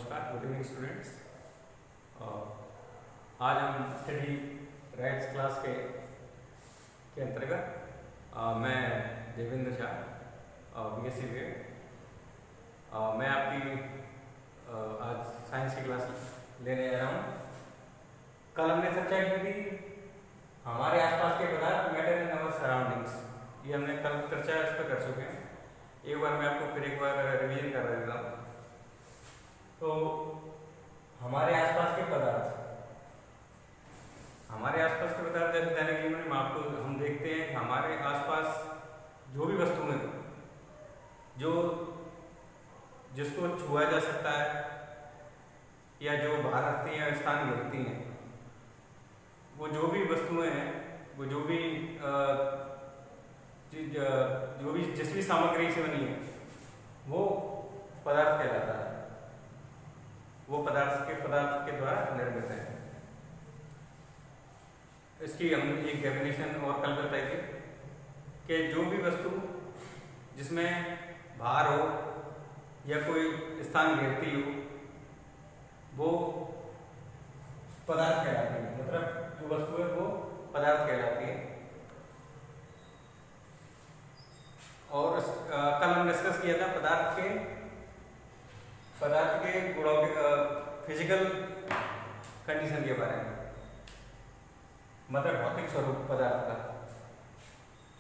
नमस्कार, good evening students. आज हम स्टडी राइट्स क्लास के अंतर्गत मैं देवेंद्र शाह BSc वे मैं आपकी आज साइंस की क्लास लेने आ रहा हूँ। कल हमने चर्चा की थी हमारे आसपास के पदार्थ, मैटर इन आवर सराउंडिंग्स। ये हमने कल चर्चा इस पर कर चुके हैं। एक बार मैं आपको फिर एक बार रिवीजन कर देता हूँ। तो हमारे आसपास के पदार्थ जैसे दैनिक जीवन में आपको हम देखते हैं कि हमारे आसपास जो भी वस्तुएं जो जिसको छुआ जा सकता है या जो बाहर रखती हैं स्थान घेरती हैं, वो जो भी वस्तुएं हैं, वो जो भी जिस भी सामग्री से बनी है वो पदार्थ कहलाता है। वो पदार्थ के द्वारा निर्मित है। इसकी हम एक डेफिनेशन और कल बताई थी कि जो भी वस्तु जिसमें भार हो या कोई स्थान घेरती हो वो पदार्थ कहलाती है। मतलब जो वस्तु है वो पदार्थ कहलाती है। और कल हम डिस्कस किया था पदार्थ के गुणों के फिजिकल कंडीशन के बारे में, मतलब भौतिक स्वरूप पदार्थ का।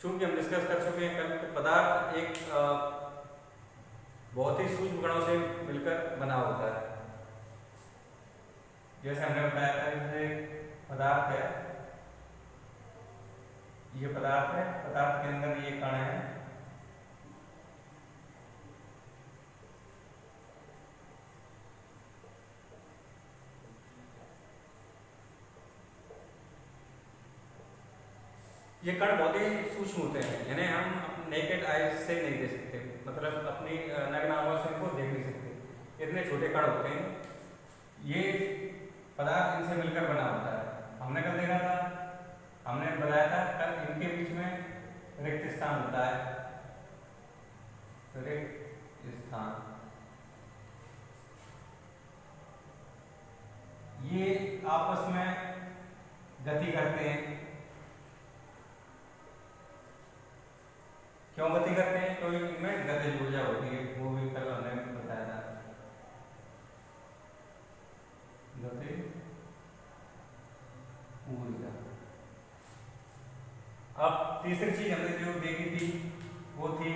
चूंकि हम डिस्कस कर चुके हैं कल, पदार्थ एक बहुत ही सूक्ष्म कणों से मिलकर बना होता है। जैसे हमने बताया था, जैसे पदार्थ है, ये पदार्थ है, पदार्थ के अंदर ये कण है, ये कण बहुत ही सूक्ष्म होते हैं, इन्हें हम नेकेड आई से नहीं देख सकते, मतलब अपनी नग्न आंखों से इनको देख नहीं सकते। इतने छोटे कण होते हैं। ये पदार्थ इनसे मिलकर बना होता है। हमने कल देखा था, हमने बताया था कल इनके बीच में रिक्त स्थान होता है, रिक्त स्थान। ये आपस में गति करते हैं। क्यों गति करते हैं? तो इनमें गतिज ऊर्जा होती है, वो भी कल हमने बताया था। गतिज ऊर्जा। अब तीसरी चीज हमने जो देखी थी वो थी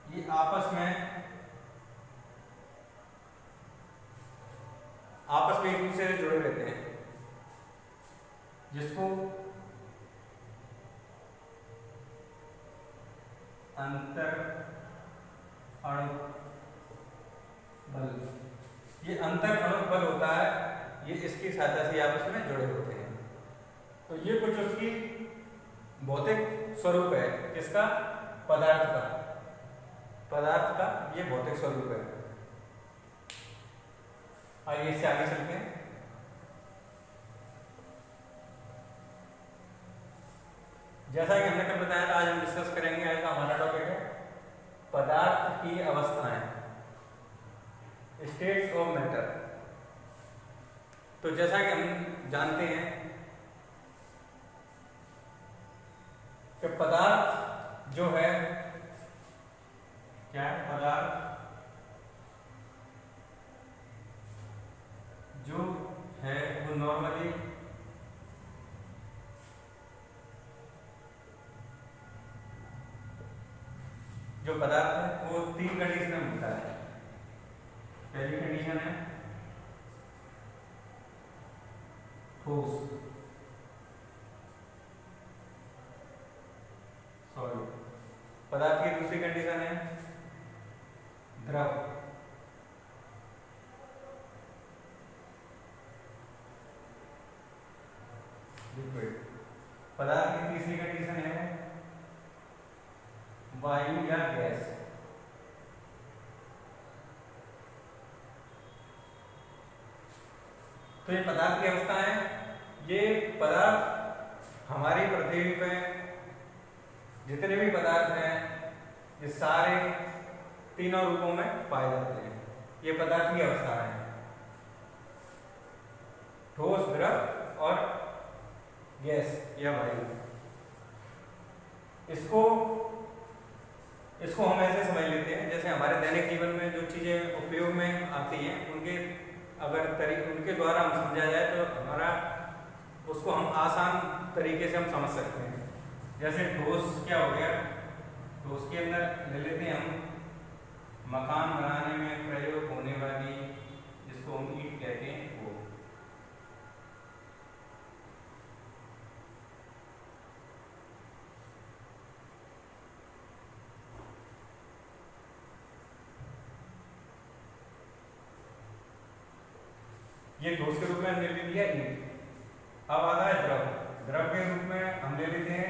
ये आपस में एक दूसरे से जुड़े रहते हैं, जिसको अंतर अणु बल। ये अंतर अणु बल होता है, ये इसकी सहायता से आपस में जुड़े होते हैं। तो ये कुछ उसकी भौतिक स्वरूप है। किसका? पदार्थ का ये भौतिक स्वरूप है। आइए इससे आगे चलते हैं। जैसा कि हमने कल बताया था, आज हम डिस्कस करेंगे, आज का हमारा टॉपिक है पदार्थ की अवस्थाएं, स्टेट्स ऑफ मैटर। तो जैसा कि हम जानते हैं कि पदार्थ जो है क्या है? पदार्थ जो है वो नॉर्मली जो पदार्थ है वो तीन कंडीशन में मिलता है। पहली कंडीशन है ठोस, सॉलिड। पदार्थ की दूसरी कंडीशन है द्रव, लिक्विड। पदार्थ की तीसरी कंडीशन है वायु या गैस। तो ये पदार्थ की अवस्था है। ये पदार्थ हमारी पृथ्वी पे जितने भी पदार्थ हैं ये सारे तीनों रूपों में पाए जाते हैं। ये पदार्थ की अवस्था है, ठोस, द्रव और गैस या वायु। इसको हम ऐसे समझ लेते हैं जैसे हमारे दैनिक जीवन में जो चीजें उपयोग में आती हैं उनके द्वारा हम समझा जाए तो हमारा उसको हम आसान तरीके से हम समझ सकते हैं। जैसे ठोस क्या हो गया, ठोस के अंदर ले लेते हैं हम मकान बनाने में प्रयोग होने वाली, जिसको हम ईंट कहते हैं, वो। ये ठोस के रूप में हमने ले लिया ईंट। अब आता है द्रव। द्रव के रूप में हम ले लेते हैं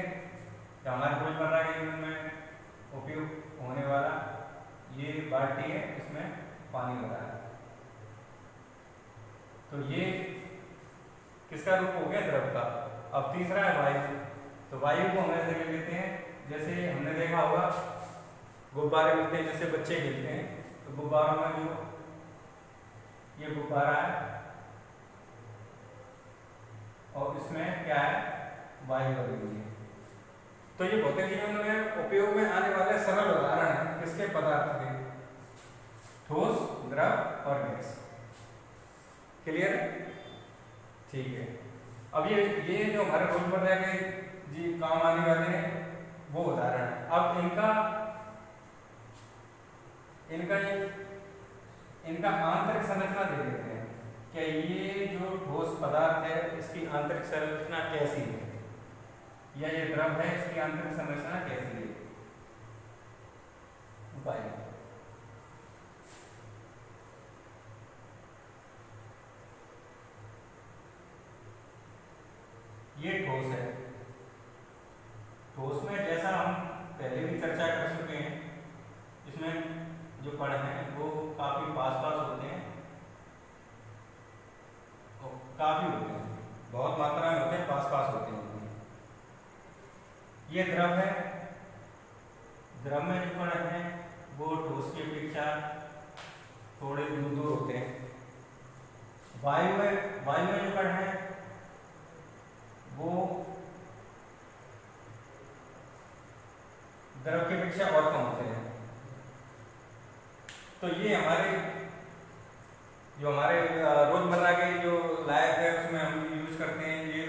हमारे रोजमर्रा के जीवन में उपयोग होने वाला ये बाल्टी है, इसमें पानी भरा है। तो ये किसका रूप हो गया, द्रव का। अब तीसरा है वायु। तो वायु को हम ऐसे ले लेते हैं जैसे हमने देखा होगा गुब्बारे मिलते हैं, जैसे बच्चे खेलते हैं तो गुब्बारों में जो ये गुब्बारा है और इसमें क्या है, वायु भरी हुई है। तो ये भौतिक जीवन में उपयोग में आने वाले सरल उदाहरण हैं किसके, पदार्थ के, ठोस, द्रव और गैस। क्लियर? ठीक है। अब ये जो हमारे रोजमर्रा के जी काम आने वाले हैं वो उदाहरण है। अब इनका आंतरिक संरचना देख लेते हैं। क्या ये जो ठोस पदार्थ है इसकी आंतरिक संरचना कैसी है, या ये द्रव है इसकी आंतरिक संरचना कैसी है। उपाय, ये ठोस है। ठोस में जैसा हम पहले भी चर्चा कर चुके हैं, इसमें जो कण हैं वो काफी पास होते हैं, काफी होते हैं, बहुत मात्रा में होते हैं, पास होते हैं। ये द्रव है। द्रव में जो कण हैं वो ठोस की अपेक्षा थोड़े दूर होते हैं। वायु में जो कण हैं वो द्रव की अपेक्षा और कम होते हैं। तो ये हमारे रोजमर्रा के जो लाइफ है उसमें हम यूज करते हैं। ये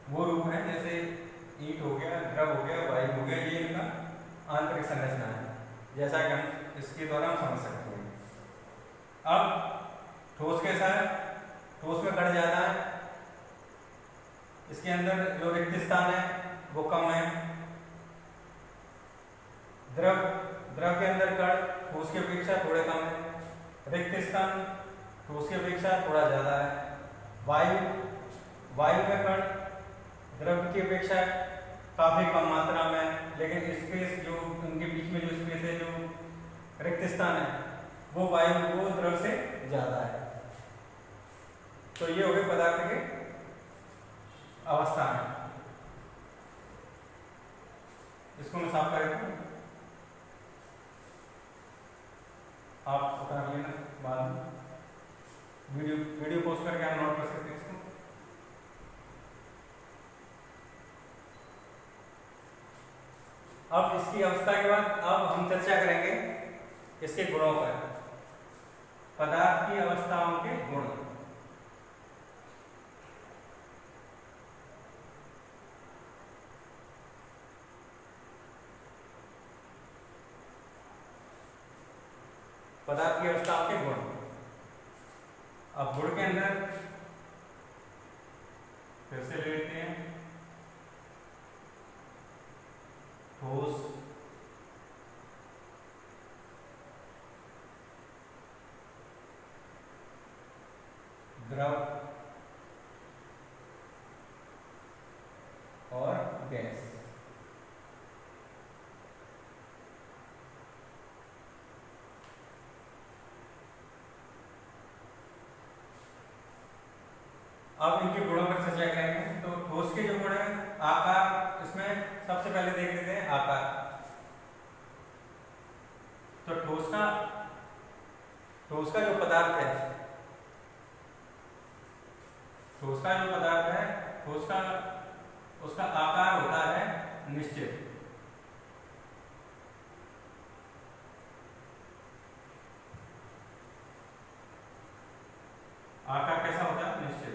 वो रूप है, जैसे ईंट हो गया, द्रव हो गया, वायु हो गया, ये इनका आंतरिक संरचना है, जैसा कि हम इसके द्वारा हम समझ सकते हैं। अब ठोस कैसा है, ठोस में कण ज्यादा है, इसके अंदर जो रिक्त स्थान है वो कम है। द्रव के अंदर कण ठोस की अपेक्षा थोड़े कम है, रिक्त स्थान ठोस की अपेक्षा थोड़ा ज्यादा है। वायु में कण द्रव की अपेक्षा काफी कम मात्रा में, लेकिन स्पेस जो उनके बीच में जो स्पेस है, जो रिक्त स्थान है, वो द्रव से ज्यादा है। तो ये हो गए पदार्थ के अवस्था है। इसको मैं साफ कर देता हूं, आप उतार लेना बाद में, वीडियो पोस्ट करके आप नोट कर सकते हैं इसको। अब इसकी अवस्था के बाद अब हम चर्चा करेंगे इसके गुणों पर, पदार्थ की अवस्थाओं के गुण। पदार्थ की अवस्थाओं के गुण। अब गुण के अंदर फिर से ले लेते हैं ठोस, द्रव और गैस। अब इनके गुणों पर चर्चा करेंगे। तो ठोस के जो गुण है, आकार, इसमें सबसे पहले देख लेते हैं आकार। तो ठोस ठोस का जो पदार्थ है, ठोस का जो पदार्थ है, ठोस का उसका आकार होता है निश्चित। आकार कैसा होता है? निश्चित।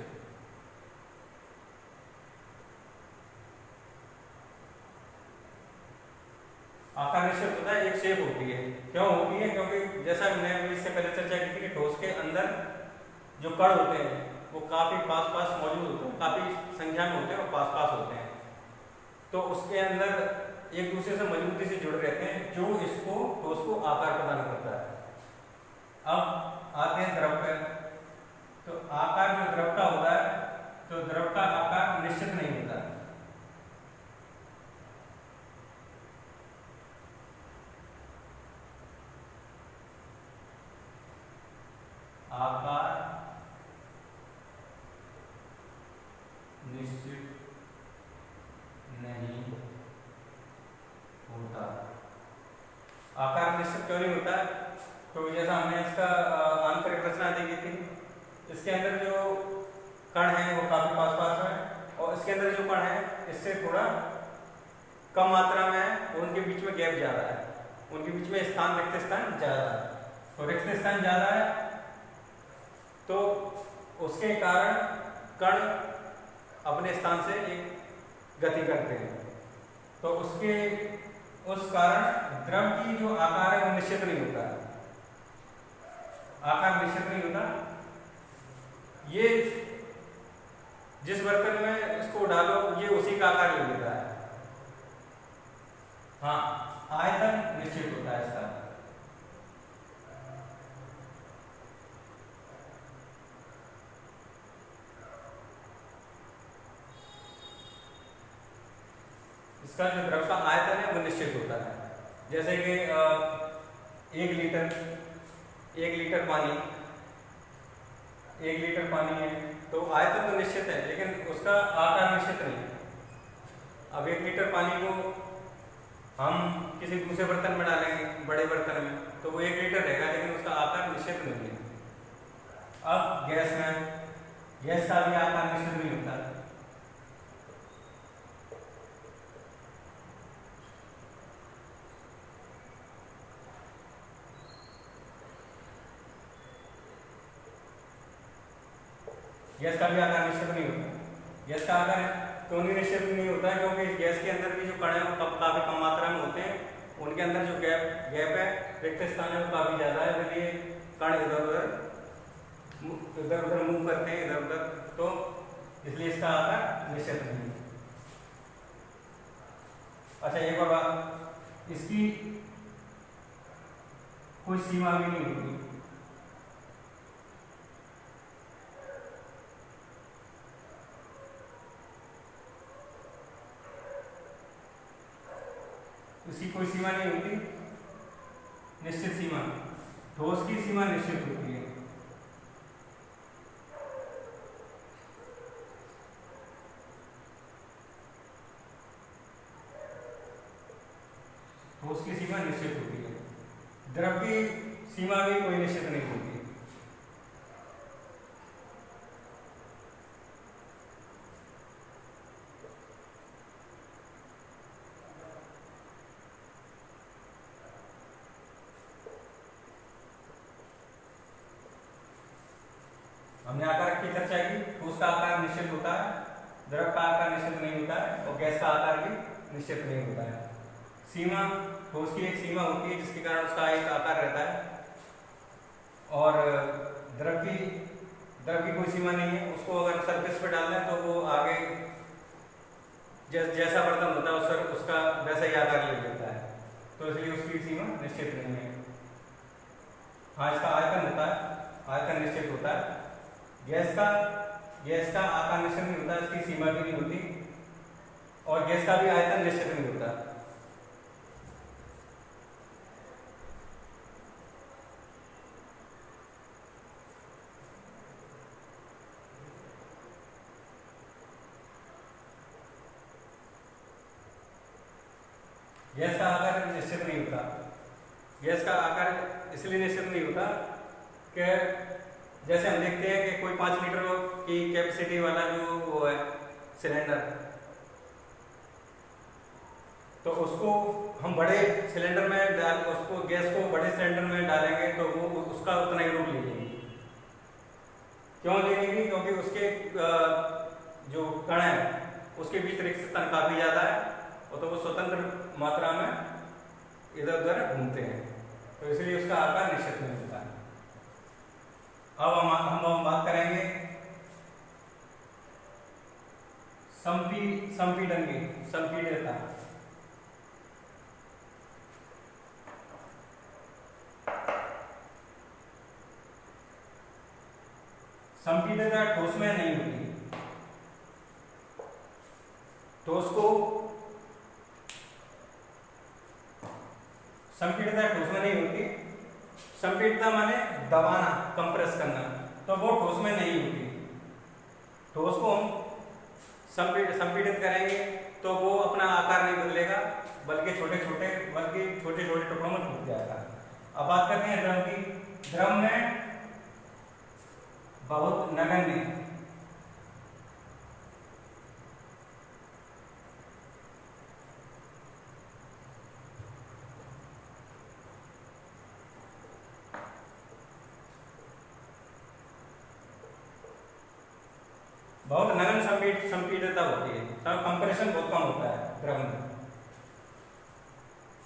आकार निश्चित होता है, एक शेप होती है। क्यों होती है? क्योंकि जैसा हमने अभी इससे पहले चर्चा की थी कि ठोस के अंदर जो कण होते हैं वो काफी पास पास मौजूद होते हैं, काफी संख्या में होते हैं और पास पास होते हैं, तो उसके अंदर एक दूसरे से मजबूती से जुड़े रहते हैं, जो इसको ठोस को आकार प्रदान करता है। अब आते हैं द्रव पे। तो आकार जो द्रव का होता है, तो द्रव का आकार निश्चित नहीं होता है। आकार निश्चित नहीं होता। आकार निश्चित क्यों नहीं होता है? तो जैसा हमने इसका आंतरिक रचना देखी थी, इसके अंदर जो कण है वो काफी पास पास है, और इसके अंदर जो कण है इससे थोड़ा कम मात्रा में है, और उनके बीच में गैप ज्यादा है, उनके बीच में स्थान, रिक्त स्थान ज्यादा है। तो रिक्त स्थान ज्यादा है तो उसके कारण कण अपने स्थान से एक गति करते हैं, तो उस कारण द्रव की जो आकार है वो निश्चित नहीं होता, आकार निश्चित नहीं होता। ये जिस बर्तन में इसको डालो ये उसी का आकार ले लेता है। हाँ, आयतन निश्चित होता है इसका। इसका जो द्रव का आयतन है वो निश्चित होता है। जैसे कि 1 लीटर पानी है, तो आयतन तो निश्चित है लेकिन उसका आकार निश्चित नहीं है। अब 1 लीटर पानी को हम किसी दूसरे बर्तन में डालेंगे, बड़े बर्तन में, तो वो 1 लीटर रहेगा लेकिन उसका आकार निश्चित नहीं है। अब गैस का भी आकार निश्चित नहीं होता। गैस का भी आकार निश्चित नहीं होता। गैस का आकार क्यों नहीं निश्चित नहीं होता है? क्योंकि गैस के अंदर भी जो कण है वो काफी कम मात्रा में होते हैं, उनके अंदर जो गैप है, रिक्त स्थान है, वो काफी ज्यादा है, इसलिए कण इधर उधर मूव करते हैं, इधर उधर, तो इसलिए इसका आकार निश्चित नहीं है। अच्छा, एक और बात, इसकी कोई सीमा भी नहीं होती। इसकी कोई सीमा नहीं होती, निश्चित सीमा। ठोस की सीमा निश्चित होती है। ठोस की सीमा निश्चित होती है, द्रव की सीमा भी कोई निश्चित नहीं होती। हमने आकार की चर्चा की, ठोस का आकार निश्चित होता है, द्रव का आकार निश्चित नहीं होता है, और गैस का आकार भी निश्चित नहीं होता है। सीमा, ठोस की एक सीमा होती है जिसके कारण उसका एक आकार रहता है, और द्रव की कोई सीमा नहीं है। उसको अगर सरफेस पे डालना है तो वो आगे जैसा बर्तन होता है उसका वैसा ही आकार ले लेता है, तो इसलिए उसकी सीमा निश्चित नहीं है। हाँ, इसका आयतन होता है, आयतन निश्चित होता है। गैस का आकार निश्चित नहीं होता, इसकी सीमा भी नहीं होती, और गैस का भी आयतन निश्चित नहीं होता। गैस का आकार निश्चित नहीं होता। गैस का आकार इसलिए निश्चित नहीं होता कि जैसे हम देखते हैं कि कोई 5 लीटर की कैपेसिटी वाला जो वो है सिलेंडर, तो उसको हम बड़े सिलेंडर में डाल, उसको गैस को बड़े सिलेंडर में डालेंगे तो वो उसका उतना ही रूप ले लेगी। क्यों ले लेगी? क्योंकि उसके जो कण है उसके बीच रिक्तस्थान काफी ज्यादा है और तो वो स्वतंत्र मात्रा में इधर उधर घूमते हैं, तो इसलिए उसका आकार निश्चित नहीं होता है। अब हम बात करेंगे संपीड़न की, संपीड़ितता। संपीड़ितता ठोस में नहीं होती। ठोस को संपीड़ितता ठोस में नहीं होती। संपीड़ितता माने दबाना, कंप्रेस करना, तो वो ठोस में नहीं होती। ठोस को हम संपीड़ित करेंगे तो वो अपना आकार नहीं बदलेगा, बल्कि छोटे छोटे टुकड़ों में टूट जाएगा। अब बात करते हैं द्रव की। द्रव में बहुत नगण्य संपीड़ितता होती है, कंप्रेशन बहुत कम होता है द्रव में,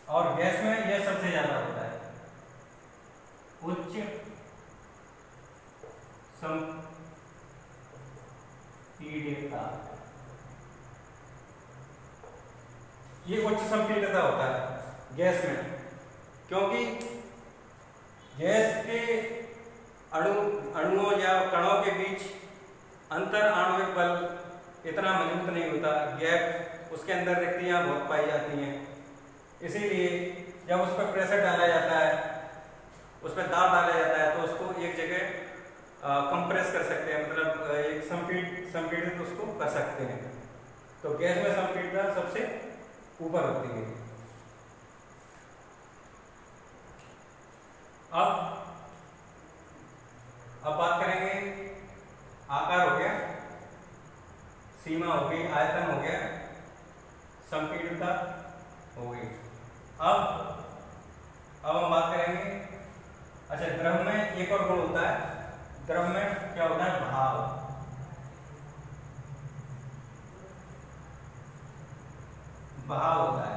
और गैस में यह सबसे ज्यादा होता है। उच्च संपीड़ितता, ये उच्च संपीड़ितता होता है गैस में, क्योंकि गैस के अणुओं या कणों के बीच अंतर आणविक बल इतना मजबूत नहीं होता, गैप उसके अंदर रिक्तियां बहुत पाई जाती हैं। इसीलिए जब उस पर प्रेशर डाला जाता है, उस पर दाब डाला जाता है, तो उसको एक जगह कंप्रेस कर सकते हैं, मतलब एक संपीड़ित उसको कर सकते हैं। तो गैस में संपीड़ितता सबसे ऊपर होती है। अब बात करेंगे, आकार हो गया, सीमा हो गई, आयतन हो गया, संपीड़ितता हो गई। अब हम बात करेंगे, अच्छा द्रव में एक और गुण होता है। द्रव में क्या होता है? भाव। बहाव होता है,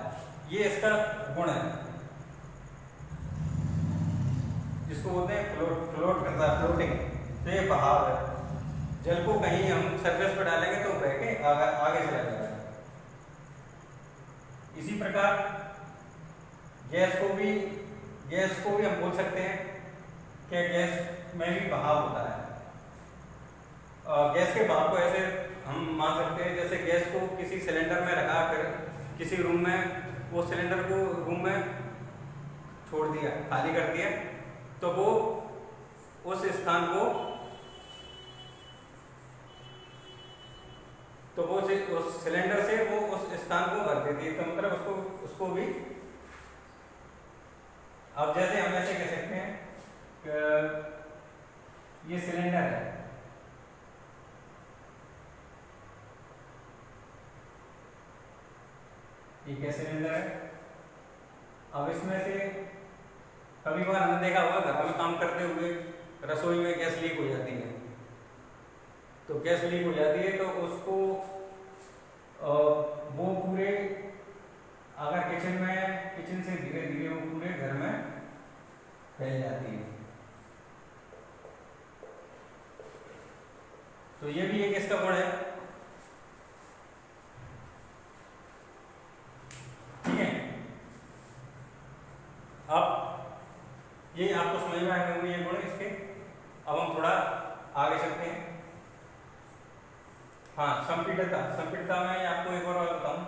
ये इसका गुण है, जिसको बोलते हैं फ्लोट करता है, फ्लोटिंग। तो ये बहाव है। जल को कहीं हम सरफेस पर डालेंगे तो बह के आगे चला जाएगा। इसी प्रकार गैस को भी हम बोल सकते हैं कि गैस में भी बहाव होता है। गैस के बहाव को ऐसे हम मान सकते हैं, जैसे गैस को किसी सिलेंडर में रखा कर किसी रूम में, वो सिलेंडर को रूम में छोड़ दिया, खाली कर दिया, तो वो उस स्थान को उस सिलेंडर से वो उस स्थान को भर देती है। तो मतलब उसको भी, अब जैसे हम ऐसे कह सकते हैं कि ये सिलेंडर है, ये क्या सिलेंडर है। अब इसमें से कभी बार हमने देखा होगा, घर में काम करते हुए रसोई में गैस लीक हो जाती है। तो गैस लीक हो जाती है तो उसको वो पूरे, अगर किचन से धीरे धीरे वो पूरे घर में फैल जाती है। तो ये भी एक इसका गुण है। ठीक है, अब ये आपको समझ में आए होंगे ये गुण इसके। अब हम थोड़ा आगे चलते हैं। हाँ, संपीड़ितता में आपको एक और बताऊं,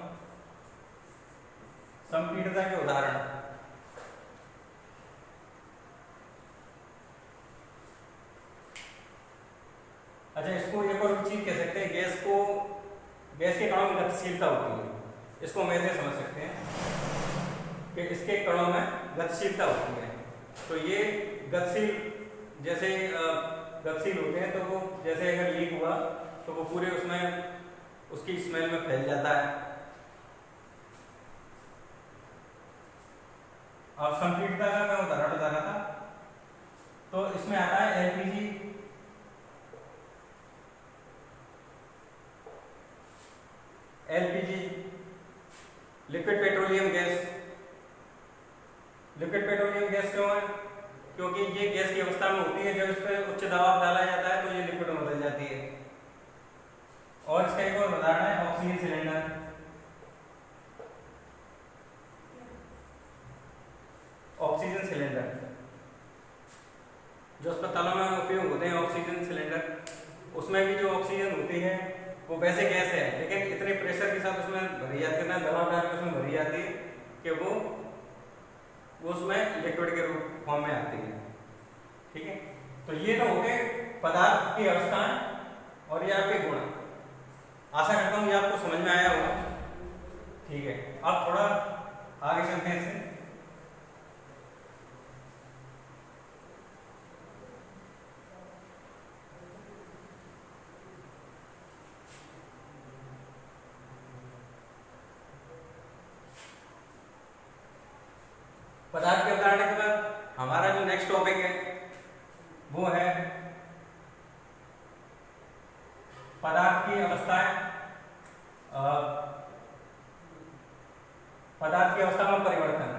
संपीड़ितता के उदाहरण। अच्छा, इसको एक और चीज कह सकते हैं, गैस के कणों में गतिशीलता होती है। इसको हम ऐसे समझ सकते हैं कि इसके कणों में गतिशीलता होती है। तो ये गतिशील, जैसे गतिशील होते हैं तो वो जैसे अगर लीक हुआ तो वो पूरे उसमें उसकी स्मेल में फैल जाता है। और संपीड़ितता का मैं उदाहरण बता रहा था, तो इसमें आता है LPG, LPG liquid petroleum gas. Liquid petroleum gas क्यों है? क्योंकि ये गैस की अवस्था में होती है, जब इस पर उच्च दबाव डाला जाता है तो ये लिक्विड में बदल जाती है। और इसका एक और उदाहरण है ऑक्सीजन सिलेंडर। ऑक्सीजन सिलेंडर जो अस्पतालों में उपयोग होते हैं, ऑक्सीजन सिलेंडर, उसमें भी जो ऑक्सीजन होती है वो वैसे गैस है, लेकिन इतने प्रेशर के साथ उसमें भरी जाती है, इतना दबाव डाल के उसमें भरी जाती है कि वो उसमें लिक्विड के रूप फॉर्म में आती है। ठीक है, तो ये तो हो गए पदार्थ की अवस्थाएं और ये आपके गुण। आशा करता हूँ ये आपको समझ में आया होगा। ठीक है, अब थोड़ा आगे चलते हैं इससे। पदार्थ के अवधारणा के बाद हमारा जो नेक्स्ट टॉपिक है वो है पदार्थ की अवस्थाएं, पदार्थ की अवस्था में परिवर्तन।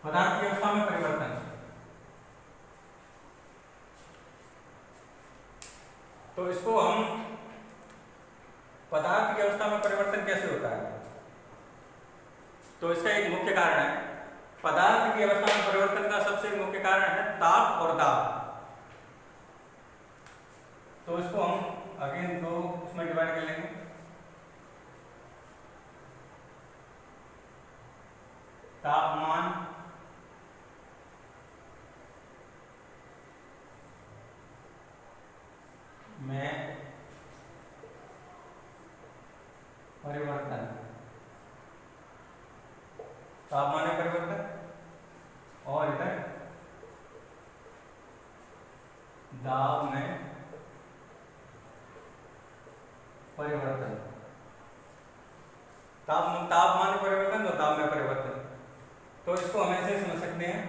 पदार्थ की अवस्था में परिवर्तन, तो इसको हम पदार्थ की अवस्था में परिवर्तन कैसे होता है, तो इसका एक मुख्य कारण है, पदार्थ की अवस्था में परिवर्तन का सबसे मुख्य कारण है ताप और दाब। तो इसको हम अगेन दो उसमें डिवाइड कर लेंगे। तापमान में परिवर्तन, तापमान में परिवर्तन, और इधर दाब में परिवर्तन। तापमान में परिवर्तन और दाब में परिवर्तन। तो इसको हम ऐसे समझ सकते हैं।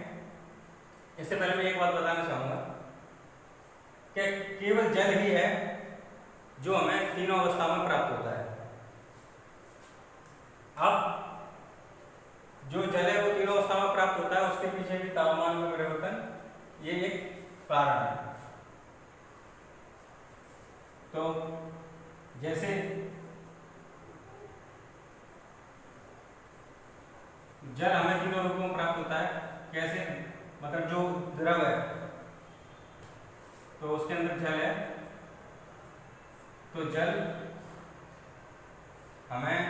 इससे पहले मैं एक बात बताना चाहूंगा कि केवल जल ही है जो हमें तीनों अवस्था में प्राप्त होता है। अब जो जल है वो तीनों अवस्था में प्राप्त होता है, उसके पीछे भी तापमान में परिवर्तन ये एक कारण है। तो जैसे जल हमें तीनों रूपों में प्राप्त होता है। कैसे? मतलब जो द्रव है तो उसके अंदर जल है, तो जल हमें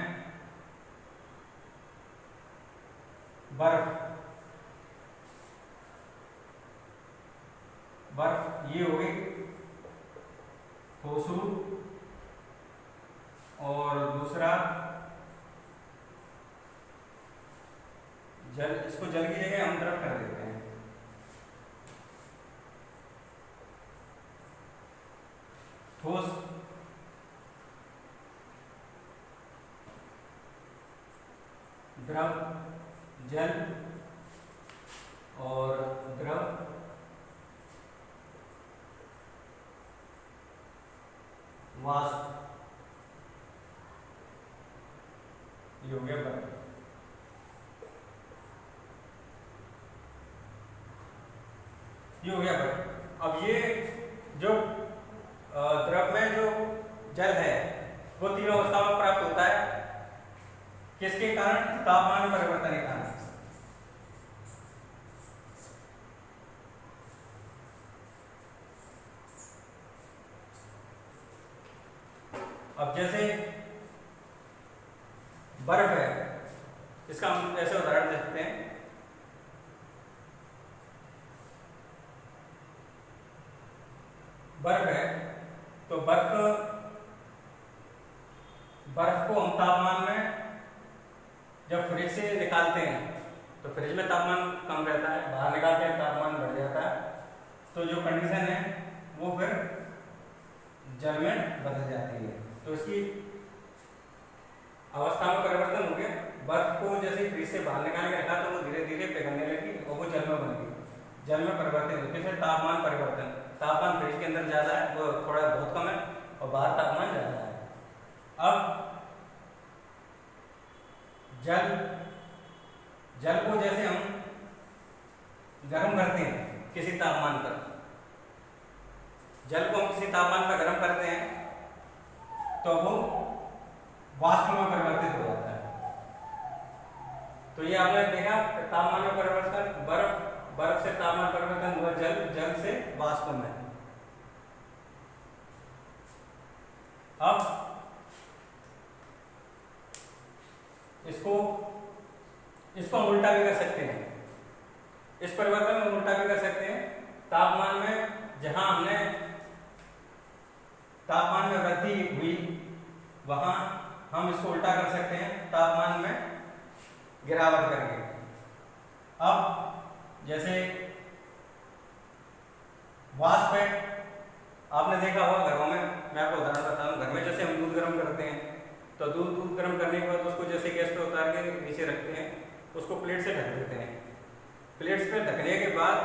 बर्फ ये हो गई ठोसरू, और दूसरा जल, इसको जल की जगह हम द्रव कर देते हैं। ठोस, द्रव, जल और द्रव, वाष्प, ये हो गया बर्फ। ये हो गया बर्फ। अब ये जो द्रव में जो जल है वो तीनों अवस्था में प्राप्त होता है। किसके कारण? तापमान में परिवर्तन के कारण। अब जैसे बर्फ है, इसका हम ऐसे उदाहरण दे सकते हैं। बर्फ है तो बर्फ को हम तापमान में जब फ्रिज से निकालते हैं तो फ्रिज में तापमान कम रहता है, बाहर निकालते हैं तापमान बढ़ जाता है। तो जो कंडीशन है वो फिर जल में बदल जाती है। तो इसकी अवस्था में परिवर्तन हो गया। बर्फ को जैसे फ्रिज से बाहर निकाल के रखा तो वो धीरे धीरे पिघलने लगी और वो जल में बन गई, जल में परिवर्तित होती है। तापमान परिवर्तन, तापमान फ्रिज के अंदर ज्यादा है, वो थोड़ा बहुत कम है, और बाहर तापमान ज्यादा है। अब जल को जैसे हम गर्म करते हैं किसी तापमान पर, जल को हम किसी तापमान पर गर्म करते हैं तो वो वाष्प में परिवर्तित हो जाता है। तो ये आपने देखा तापमान में परिवर्तन, बर्फ से तापमान परिवर्तन हुआ, जल से वाष्प में। अब इसको हम उल्टा भी कर सकते हैं, इस परिवर्तन में उल्टा भी कर सकते हैं। तापमान में जहां हमने तापमान में वृद्धि हुई वहां हम इसको उल्टा कर सकते हैं, तापमान में गिरावट करके। अब जैसे वाष्प है, आपने देखा होगा घरों में, मैं आपको उदाहरण बता दूं। घर में जैसे हम दूध गर्म करते हैं तो दूध गर्म करने के बाद उसको जैसे गैस पे उतार के नीचे रखते हैं, उसको प्लेट से ढक देते हैं। प्लेट्स पे ढकने के बाद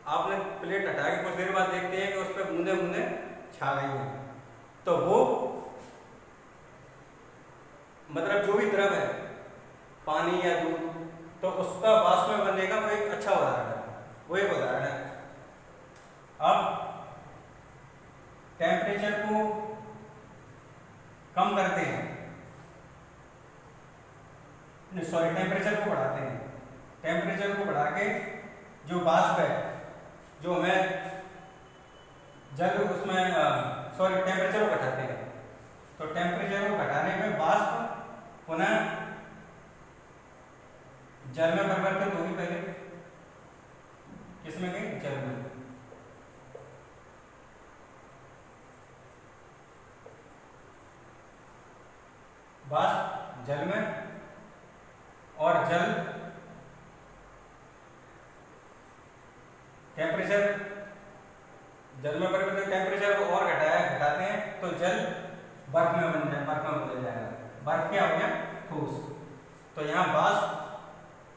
आपने प्लेट हटा के कुछ देर बाद देखते हैं कि उस पर बूंदे बूंदे छा गई हैं। तो वो मतलब जो भी द्रव है, पानी या दूध, तो उसका वाष्प में बनने का वो एक अच्छा उदाहरण है, वो एक उदाहरण है। अब टेम्परेचर को कम करते हैं, टेम्परेचर को बढ़ाते हैं। टेम्परेचर को बढ़ा के जो वाष्प है, जो हमें जल उसमें टेम्परेचर को घटाते हैं। तो टेम्परेचर को घटाने में वाष्प पुनः जल में परिवर्तित होगी। पहले किसमें गई? जल में। वाष्प जल में, और जल टेम्परेचर, जल में परिवर्तित, टेम्परेचर को और घटाते हैं तो जल बर्फ में बदल जाएगा। बर्फ क्या हो गया? ठोस। तो यहाँ वाष्प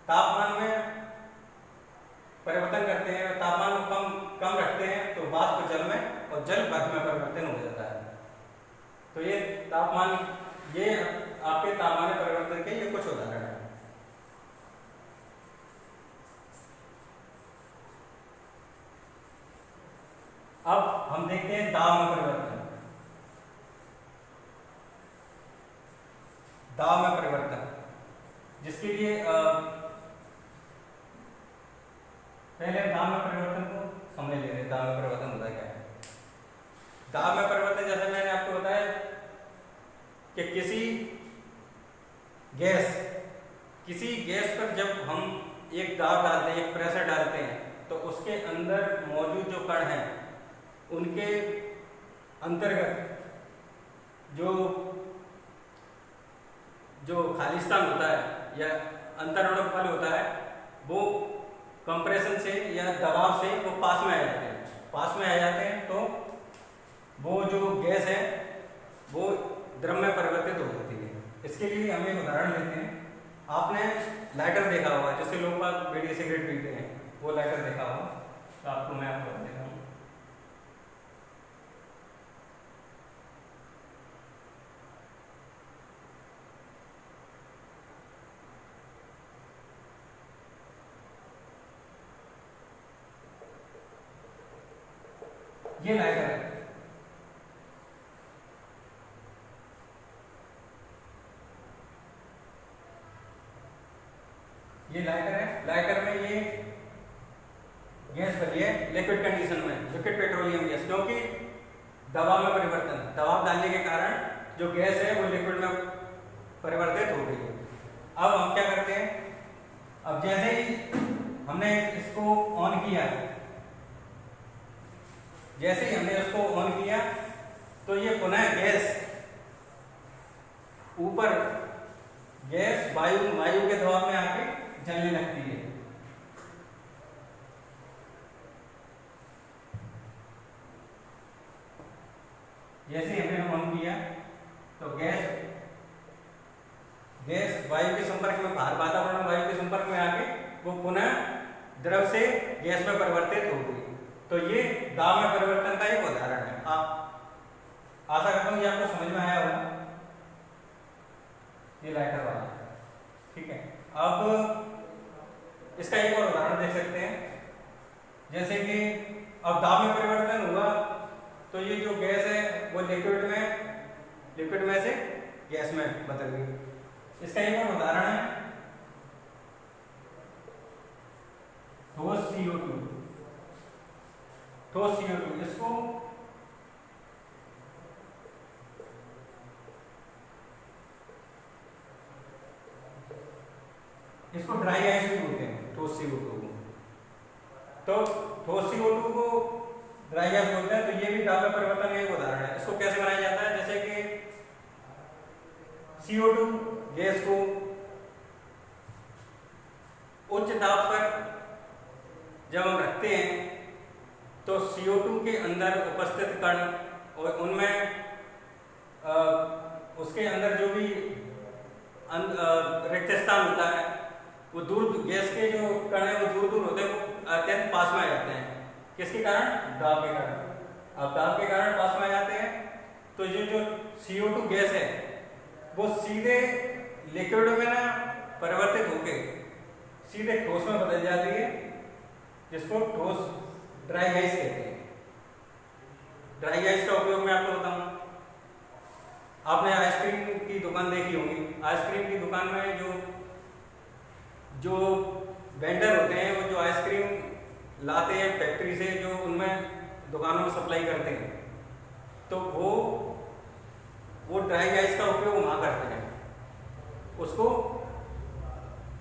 तापमान में परिवर्तन करते हैं, तापमान को कम रखते हैं तो वाष्प जल में और जल बर्फ में परिवर्तन हो जाता है। तो ये तापमान, ये आपके तापमान में परिवर्तन के ये कुछ उदाहरण है। अब हम देखते हैं दाब में परिवर्तन। दाब में परिवर्तन, जिसके लिए पहले दाब में परिवर्तन को समझ ले रहे हैं। दाब में परिवर्तन होता क्या है? दाब में परिवर्तन जैसे मैंने आपको बताया कि किसी गैस पर जब हम एक दाब डालते हैं, एक प्रेशर डालते हैं, तो उसके अंदर मौजूद जो कण हैं उनके अंतर्गत जो खालिस्तान होता है या अंतरणक बल होता है, वो कंप्रेशन से या दबाव से वो पास में आ जाते हैं। पास में आ जाते हैं तो वो जो गैस है वो द्रव में परिवर्तित हो जाती है। इसके लिए हम एक उदाहरण लेते हैं। आपने लाइटर देखा होगा, जैसे लोग बीड़ी सिगरेट पीते हैं, वो लाइटर देखा होगा। तो आपको मैं आपको देखा हूँ, ये लाइटर है। ये लाइटर है। लाइटर में ये गैस भरी है लिक्विड कंडीशन में, लिक्विड पेट्रोलियम गैस, क्योंकि दबाव में परिवर्तन, दबाव डालने के कारण जो गैस है वो लिक्विड में परिवर्तित हो गई है। अब हम क्या करते हैं, अब जैसे ही हमने इसको ऑन किया, जैसे ही हमने इसको ऑन किया तो ये पुनः गैस ऊपर, गैस वायु के दबाव में आके जलने लगती है। जैसे ही हमने ऑन किया तो गैस वायु के संपर्क में, बाहर वातावरण वायु के संपर्क में आके वो पुनः द्रव से गैस में परिवर्तित हो गई। तो ये दाब में परिवर्तन का एक उदाहरण है। आप आशा करता हूँ ये आपको समझ में आया होगा, ये लाइटर वाला, ठीक है। अब इसका एक और उदाहरण देख सकते हैं, जैसे कि अब दाब में परिवर्तन हुआ तो ये जो गैस है वो लिक्विड में से गैस में बदल गई। इसका एक और उदाहरण है ठोस CO2। इसको ड्राई आइस भी बोलते हैं, ठोस CO2 को। तो ठोस CO2 को ड्राई गैस बोलते हैं। तो ये भी दाब में परिवर्तन का एक उदाहरण है। इसको कैसे बनाया जाता है, जैसे कि CO2 गैस को उच्च दाब पर जब हम रखते हैं तो CO2 के अंदर उपस्थित कण और उनमें उसके अंदर जो भी रिक्त स्थान होता है वो गैस के जो कण है वो दूर होते हैं, वो अत्यंत पास में आ जाते हैं। किसके कारण? दाब के कारण। अब दाब के कारण पास में आ जाते हैं तो ये जो CO2 गैस है वो सीधे लिक्विड में ना परिवर्तित होके सीधे ठोस में बदल जाती है, जिसको ठोस ड्राई आइस कहते हैं। ड्राई आइस का उपयोग मैं आपको बताऊं, आपने आइसक्रीम की दुकान देखी होगी। आइसक्रीम की दुकान में जो वेंडर होते हैं वो जो आइसक्रीम लाते हैं फैक्ट्री से, जो उनमें दुकानों में सप्लाई करते हैं, तो वो ड्राई आइस का उपयोग वहाँ करते हैं उसको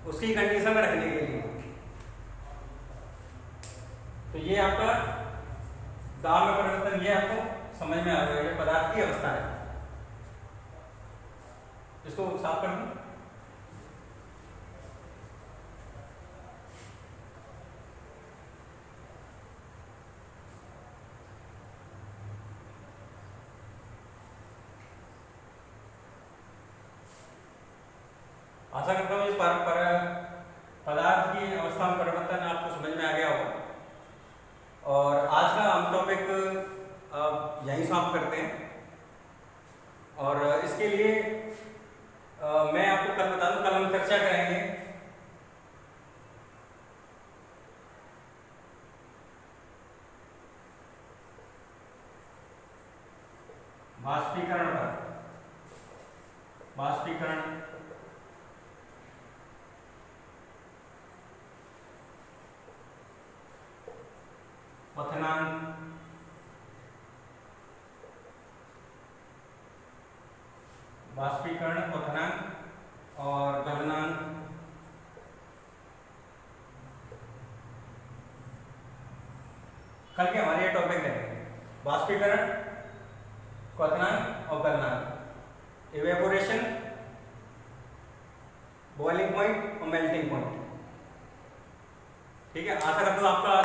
उसकी कंडीशन में रखने के लिए। तो ये आपका दाब में परिवर्तन, ये आपको समझ में आ गया, ये पदार्थ की अवस्था है। इसको साफ कर दूं। आशा करता हूँ ये पदार्थ की अवस्था में परिवर्तन आपको समझ में आ गया होगा। और आज का हम टॉपिक यहीं समाप्त करते हैं। और इसके लिए मैं आपको कल बता दूं, कल हम चर्चा करेंगे वाष्पीकरण पर। वाष्पीकरण, क्वथनांक, वाष्पीकरण, क्वथनांक और गलनांक। कल के हमारे ये टॉपिक है वाष्पीकरण, क्वथनांक और गलनांक, इवेपोरेशन, बॉइलिंग पॉइंट और मेल्टिंग पॉइंट। ठीक है, आशा करता हूँ आपका